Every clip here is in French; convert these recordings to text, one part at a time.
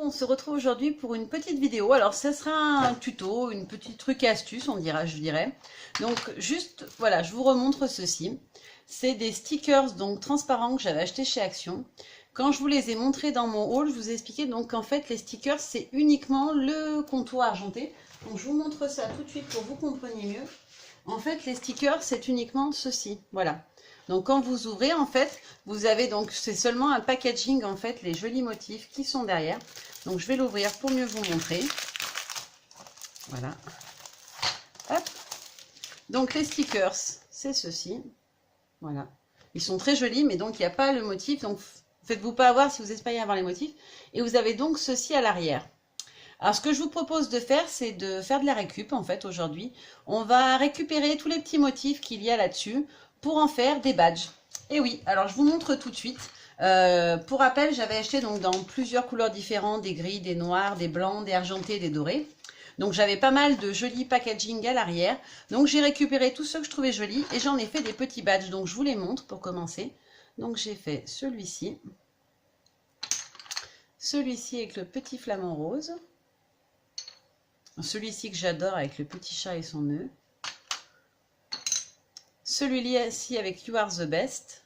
on se retrouve aujourd'hui pour une petite vidéo. Alors, ça sera un tuto, une petite truc et astuce, je dirais. Donc, juste, voilà, je vous remontre ceci. C'est des stickers donc transparents que j'avais achetés chez Action. Quand je vous les ai montrés dans mon haul, je vous ai expliqué donc qu'en fait, les stickers, c'est uniquement le contour argenté. Donc, je vous montre ça tout de suite pour que vous compreniez mieux. En fait, les stickers, c'est uniquement ceci, voilà. Donc, quand vous ouvrez, en fait, vous avez donc, c'est seulement un packaging, en fait, les jolis motifs qui sont derrière. Donc, je vais l'ouvrir pour mieux vous montrer. Voilà. Hop. Donc, les stickers, c'est ceci. Voilà. Ils sont très jolis, mais donc, il n'y a pas le motif. Donc, faites-vous pas avoir si vous espérez avoir les motifs. Et vous avez donc ceci à l'arrière. Alors, ce que je vous propose de faire, c'est de faire de la récup, en fait, aujourd'hui. On va récupérer tous les petits motifs qu'il y a là-dessus pour en faire des badges. Et oui, alors je vous montre tout de suite. Pour rappel, j'avais acheté donc dans plusieurs couleurs différentes, des gris, des noirs, des blancs, des argentés, des dorés. Donc j'avais pas mal de jolis packaging à l'arrière. Donc j'ai récupéré tous ceux que je trouvais jolis et j'en ai fait des petits badges. Donc je vous les montre pour commencer. Donc j'ai fait celui-ci. Celui-ci avec le petit flamant rose. Celui-ci que j'adore avec le petit chat et son nœud. Celui-ci avec You Are the Best.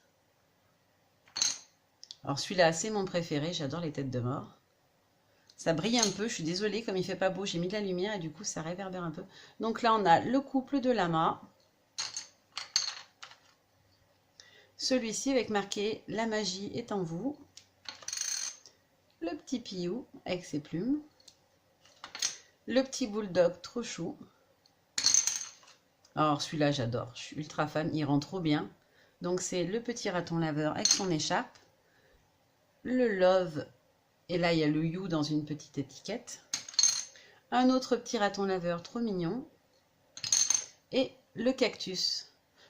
Alors celui-là, c'est mon préféré, j'adore les têtes de mort. Ça brille un peu, je suis désolée, comme il fait pas beau, j'ai mis de la lumière et du coup ça réverbère un peu. Donc là, on a le couple de lama. Celui-ci avec marqué « La magie est en vous ». Le petit Piou avec ses plumes. Le petit bulldog trop chou. Alors celui-là j'adore, je suis ultra fan, il rend trop bien. Donc c'est le petit raton laveur avec son écharpe. Le love, et là il y a le you dans une petite étiquette. Un autre petit raton laveur trop mignon. Et le cactus.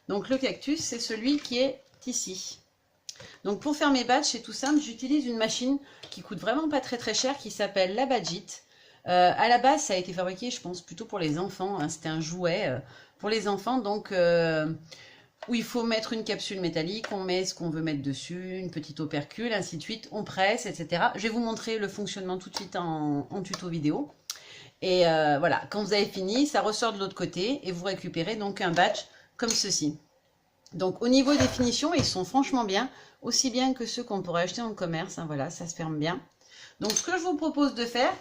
Donc le cactus c'est celui qui est ici. Donc pour faire mes badges c'est tout simple, j'utilise une machine qui coûte vraiment pas très cher qui s'appelle la Badgit. À la base, ça a été fabriqué, je pense, plutôt pour les enfants. Hein. C'était un jouet pour les enfants, donc où il faut mettre une capsule métallique, on met ce qu'on veut mettre dessus, une petite opercule, ainsi de suite, on presse, etc. Je vais vous montrer le fonctionnement tout de suite en tuto vidéo. Et voilà, quand vous avez fini, ça ressort de l'autre côté et vous récupérez donc un badge comme ceci. Donc au niveau des finitions, ils sont franchement bien, aussi bien que ceux qu'on pourrait acheter en commerce. Hein, voilà, ça se ferme bien. Donc ce que je vous propose de faire,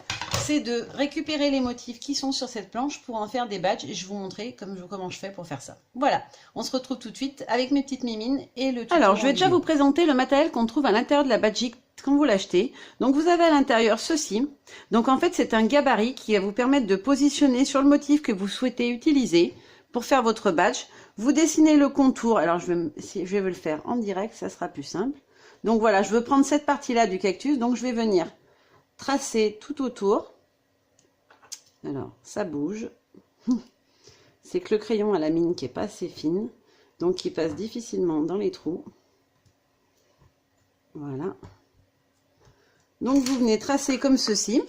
c'est de récupérer les motifs qui sont sur cette planche pour en faire des badges et je vais vous montrer comment je fais pour faire ça. Voilà, on se retrouve tout de suite avec mes petites mimines et le tuto. Alors je vais déjà vous présenter le matériel qu'on trouve à l'intérieur de la Badgit quand vous l'achetez. Donc vous avez à l'intérieur ceci. Donc en fait c'est un gabarit qui va vous permettre de positionner sur le motif que vous souhaitez utiliser pour faire votre badge. Vous dessinez le contour, alors je vais le faire en direct, ça sera plus simple. Donc voilà, je veux prendre cette partie-là du cactus, donc je vais venir tracer tout autour. Alors, ça bouge. C'est que le crayon a la mine qui n'est pas assez fine, donc il passe difficilement dans les trous. Voilà. Donc vous venez tracer comme ceci.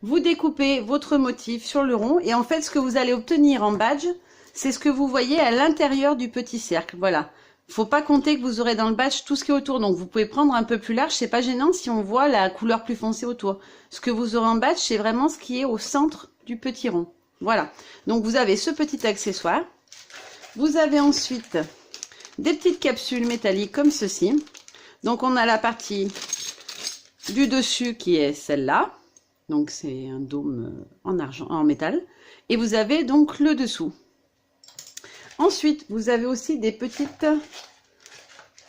Vous découpez votre motif sur le rond et en fait, ce que vous allez obtenir en badge, c'est ce que vous voyez à l'intérieur du petit cercle. Voilà. Faut pas compter que vous aurez dans le badge tout ce qui est autour. Donc, vous pouvez prendre un peu plus large. C'est pas gênant si on voit la couleur plus foncée autour. Ce que vous aurez en badge, c'est vraiment ce qui est au centre du petit rond. Voilà. Donc, vous avez ce petit accessoire. Vous avez ensuite des petites capsules métalliques comme ceci. Donc, on a la partie du dessus qui est celle-là. Donc, c'est un dôme en argent, en métal. Et vous avez donc le dessous. Ensuite, vous avez aussi des petites,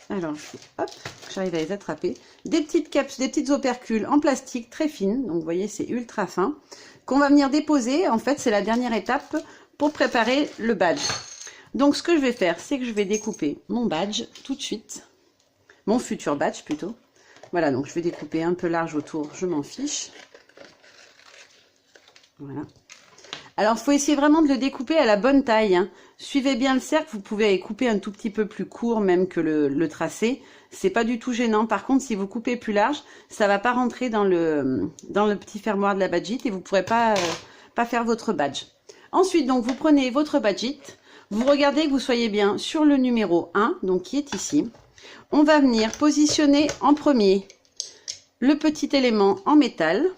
alors, hop, j'arrive à les attraper, des petites capsules, des petites opercules en plastique très fines, donc vous voyez, c'est ultra fin, qu'on va venir déposer. En fait, c'est la dernière étape pour préparer le badge. Donc, ce que je vais faire, c'est que je vais découper mon badge tout de suite, mon futur badge plutôt. Voilà, donc je vais découper un peu large autour, je m'en fiche. Voilà. Alors, il faut essayer vraiment de le découper à la bonne taille. Hein. Suivez bien le cercle, vous pouvez couper un tout petit peu plus court même que le tracé. C'est pas du tout gênant. Par contre, si vous coupez plus large, ça va pas rentrer dans le petit fermoir de la Badgit et vous pourrez pas faire votre badge. Ensuite, donc, vous prenez votre Badgit, vous regardez que vous soyez bien sur le numéro 1, donc qui est ici. On va venir positionner en premier le petit élément en métal.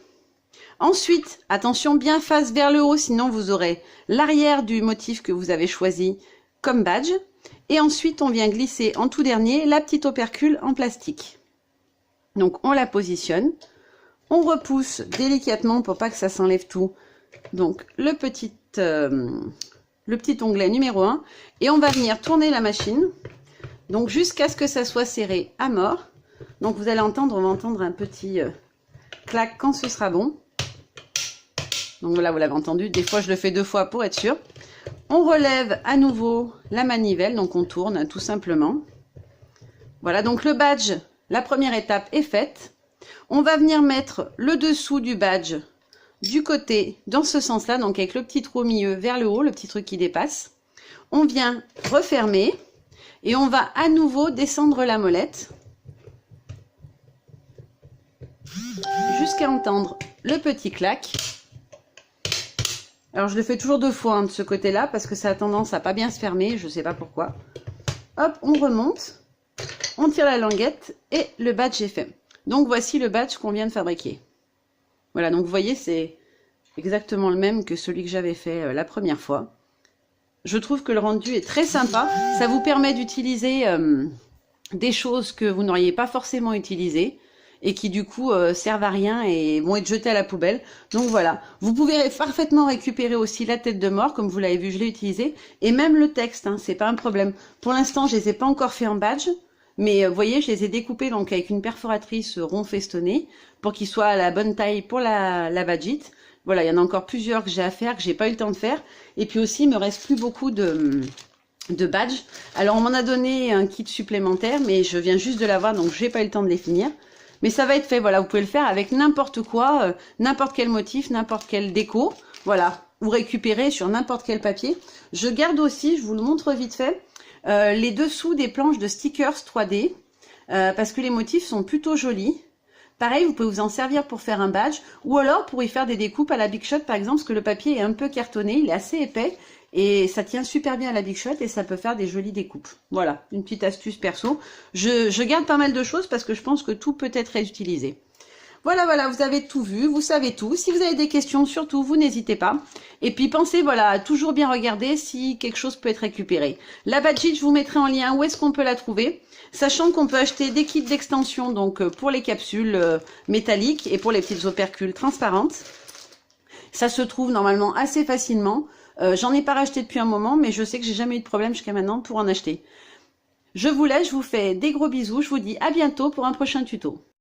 Ensuite, attention bien face vers le haut, sinon vous aurez l'arrière du motif que vous avez choisi comme badge. Et ensuite, on vient glisser en tout dernier la petite opercule en plastique. Donc, on la positionne. On repousse délicatement pour pas que ça s'enlève tout. Donc, le petit onglet numéro 1. Et on va venir tourner la machine. Donc, jusqu'à ce que ça soit serré à mort. Donc, vous allez entendre, on va entendre un petit clac quand ce sera bon. Donc voilà, vous l'avez entendu. Des fois, je le fais 2 fois pour être sûr. On relève à nouveau la manivelle, donc on tourne tout simplement. Voilà, donc le badge, la première étape est faite. On va venir mettre le dessous du badge du côté, dans ce sens-là, donc avec le petit trou au milieu vers le haut, le petit truc qui dépasse. On vient refermer et on va à nouveau descendre la molette jusqu'à entendre le petit clac. Alors je le fais toujours 2 fois de ce côté-là parce que ça a tendance à pas bien se fermer, je sais pas pourquoi. Hop, on remonte, on tire la languette et le badge est fait. Donc voici le badge qu'on vient de fabriquer. Voilà, donc vous voyez, c'est exactement le même que celui que j'avais fait la première fois. Je trouve que le rendu est très sympa. Ça vous permet d'utiliser des choses que vous n'auriez pas forcément utilisées et qui du coup servent à rien et vont être jetées à la poubelle. Donc voilà, vous pouvez parfaitement récupérer aussi la tête de mort, comme vous l'avez vu, je l'ai utilisé, et même le texte, hein, c'est pas un problème. Pour l'instant, je les ai pas encore fait en badge, mais vous voyez, je les ai découpés donc avec une perforatrice rond festonné pour qu'ils soient à la bonne taille pour la badgite. Voilà, il y en a encore plusieurs que j'ai à faire, que j'ai pas eu le temps de faire. Et puis aussi, il me reste plus beaucoup de badges. Alors, on m'en a donné un kit supplémentaire, mais je viens juste de l'avoir, donc j'ai pas eu le temps de les finir. Mais ça va être fait, voilà, vous pouvez le faire avec n'importe quoi, n'importe quel motif, n'importe quelle déco. Voilà, vous récupérez sur n'importe quel papier. Je garde aussi, je vous le montre vite fait, les dessous des planches de stickers 3D, parce que les motifs sont plutôt jolis. Pareil, vous pouvez vous en servir pour faire un badge, ou alors pour y faire des découpes à la Big Shot, par exemple, parce que le papier est un peu cartonné, il est assez épais, et ça tient super bien à la Big Shot, et ça peut faire des jolies découpes. Voilà, une petite astuce perso. Je garde pas mal de choses, parce que je pense que tout peut être réutilisé. Voilà, voilà, vous avez tout vu, vous savez tout. Si vous avez des questions, surtout, vous n'hésitez pas. Et puis pensez, voilà, à toujours bien regarder si quelque chose peut être récupéré. La badgite, je vous mettrai en lien où est-ce qu'on peut la trouver. Sachant qu'on peut acheter des kits d'extension, donc pour les capsules métalliques et pour les petites opercules transparentes. Ça se trouve normalement assez facilement. J'en ai pas racheté depuis un moment, mais je sais que j'ai jamais eu de problème jusqu'à maintenant pour en acheter. Je vous laisse, je vous fais des gros bisous. Je vous dis à bientôt pour un prochain tuto.